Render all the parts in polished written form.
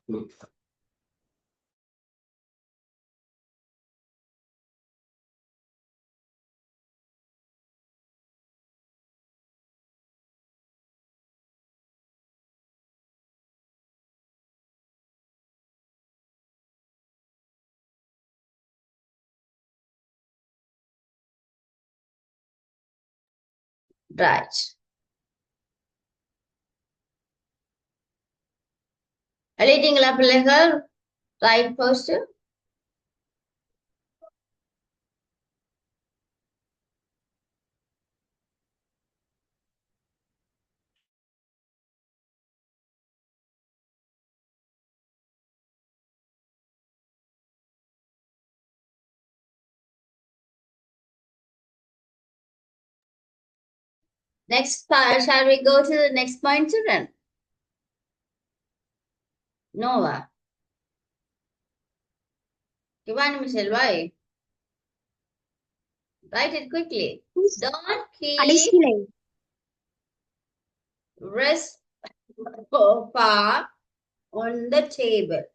Right. எழுதிட்டீங்களா பிள்ளைகள்? Right first. Next part, shall we go to the next point, children? Nova. Giovanni Michelle, why? Write it quickly. Don't keep rest far on the table.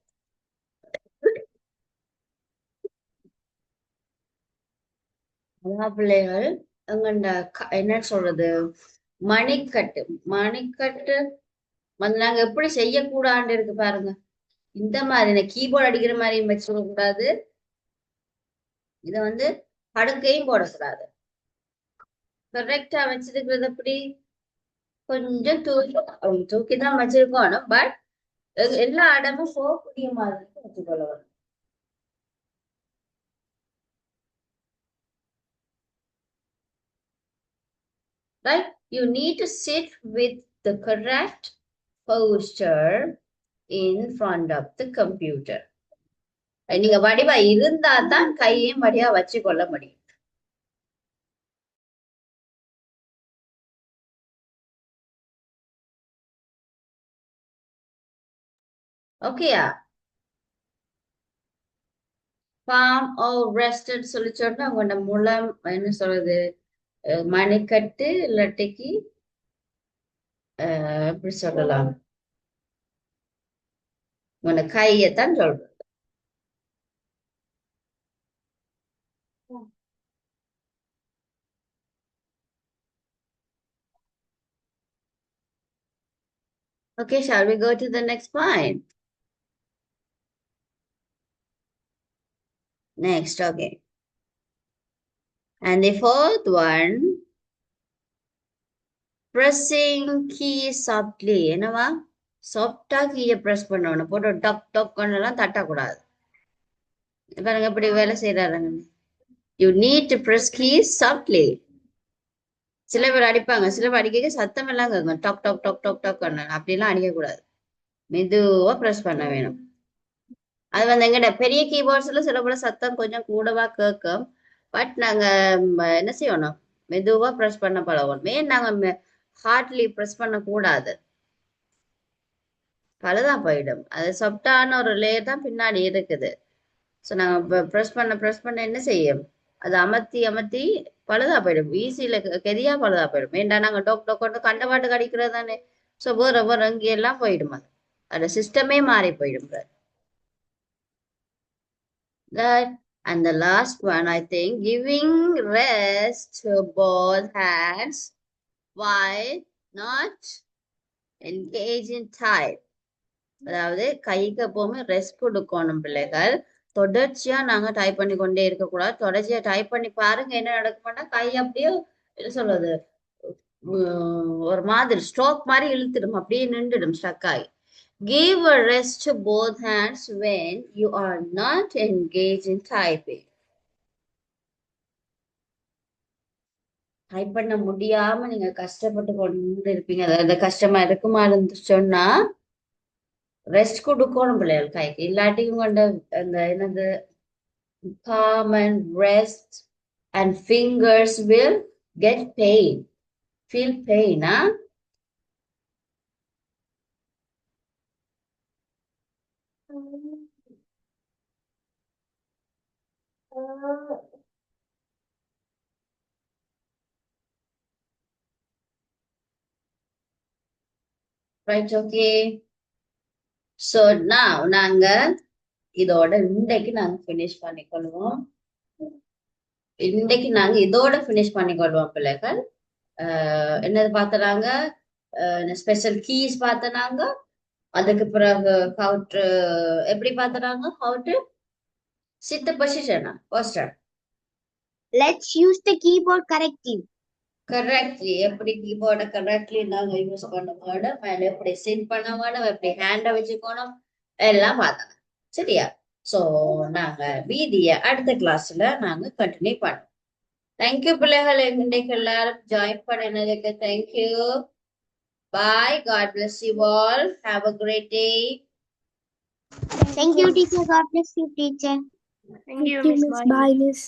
அதான் பிள்ளைகள் அங்கண்ட என்ன சொல்றது, மணிக்கட்டு மணிக்கட்டு வந்து நாங்க எப்படி செய்யக்கூடாது இருக்கு பாருங்க. இந்த மாதிரி இந்த கீபோர்ட் அடிக்கிற மாதிரி வச்சுக்க கூடாது. இதை வந்து படுக்கையும் போடக்கூடாது. கரெக்டா வச்சிருக்கிறது எப்படி கொஞ்சம் தூக்கிதான் வச்சிருக்கணும். பட் எல்லா இடமும் போகக்கூடிய மாதிரி வச்சுக்கொள்ளணும். Right? You need to sit with the correct posture in front of the computer. நீங்க வடிவா இருந்தா தான் கையையும் வடிவா வச்சு கொள்ள முடியும். ஓகேயா? பாம் ஓ ரெஸ்ட் சொல்லி சொன்னா உங்களோட முலம் என்ன சொல்றது, மணிக்கட்டு இல்லாட்டிக்கு எப்படி சொல்லலாம், உங்களோட கையைத்தான் சொல்றது. Okay, shall we go to the next point? Next, okay. And the fourth one, pressing key softly. என்னவா? சாஃப்டா கீயை பிரஸ் பண்ணணும். போட்டு டக் டக் எல்லாம் தட்டக்கூடாது. பாருங்க எப்படி வேலை செய்யறாருங்க. You need to press keys softly. சில பேர் அடிப்பாங்க, சில பேர் அடிக்க சத்தம் எல்லாம் கேட்கும். டாக் டாக் டாக் டாக் டாக் அப்படிலாம் அடிக்க கூடாது. மெதுவா பிரஸ் பண்ண வேணும். அது வந்து எங்கட பெரிய கீபோர்ட்ஸ்ல சில போல சத்தம் கொஞ்சம் கூடவா கேட்கும். பட் நாங்க என்ன செய்யணும், மெதுவா பிரஸ் பண்ண பழகணும். ஏன் நாங்க ஹார்ட்லி பிரஸ் பண்ண கூடாது, பழுதான் போயிடும். அது சாஃப்டான ஒரு லேயர் தான் பின்னாடி இருக்குது. ஸோ நாங்க பிரஸ் பண்ண என்ன செய்யும், அது அமர்த்தி அமர்த்தி பழுதா போயிடும். ஈஸியில கெதியா பழுதா போயிடும். ஏன்டா நாங்க டொக் டொக் கண்டபாட்டு கடிக்கிறது தானே. ஸோ வேற வேற எல்லாம் போயிடும். அது அதோட சிஸ்டமே மாறி போயிடும். That and the last one, I think, giving rest to both hands while not engage in type. அதாவது கைக்கு எப்பவுமே ரெஸ்ட் கொடுக்கணும் பிள்ளைகள். தொடர்ச்சியா நாங்க டைப் பண்ணி கொண்டே இருக்கக்கூடாது. தொடர்ச்சியா டைப் பண்ணி பாருங்க என்ன நடக்கும்னா கை அப்படியே என்ன சொல்றது, ஒரு மாதிரி ஸ்ட்ரோக் மாதிரி இழுத்துடும், அப்படியே நின்றுடும் ஸ்டக் ஆகி. Give a rest to both hands when you are not engaged in typing. Type பண்ண முடியாம நீங்க கஷ்டப்பட்டு கொண்டு இருப்பீங்க, அதாவது கஷ்டமா இருக்குமா இருந்து சொன்னா ரெஸ்ட் கொடுக்கணும் பிள்ளைகள் கைக்கு. இல்லாட்டி உங்களோட அந்த என்னது palm and wrist and fingers will get pain, feel pain, huh? Right, okay. So now நாங்க இதோட இன்றைக்கு நாங்க finish பண்ணிக்கொள்வோம். இன்றைக்கு நாங்க இதோட finish பண்ணிக்கொள்வோம் பிள்ளைகள். என்னது பார்த்தனாங்க ஸ்பெஷல் கீஸ் பார்த்தனாங்க. அதுக்கு பிறகு how to எப்படி பார்த்தனாங்க how to sit the position posture. Let's use the keyboard correctly. Correctly எப்படி கீபோர்டை கரெக்ட்லி நாங்க யூஸ் பண்ண வேணும் and எப்படி சிட் பண்ண வேணும் எப்படி ஹேண்டை வச்சுக்கணும் எல்லாம் பார்த்தோம் சரியா சோ நாங்க மீதிய அடுத்த கிளாஸ்ல நாங்க கண்டினியூ பண்ணோம் தேங்க்யூ பிள்ளைகள் இன்றைக்கு எல்லாரும் ஜாயின் பண்ணினதுக்கு thank you bye God bless you all have a great day Thank you, teacher. God bless you, teacher. Thank you, Thank you, Miss. Miss. Bye. Bye, Miss.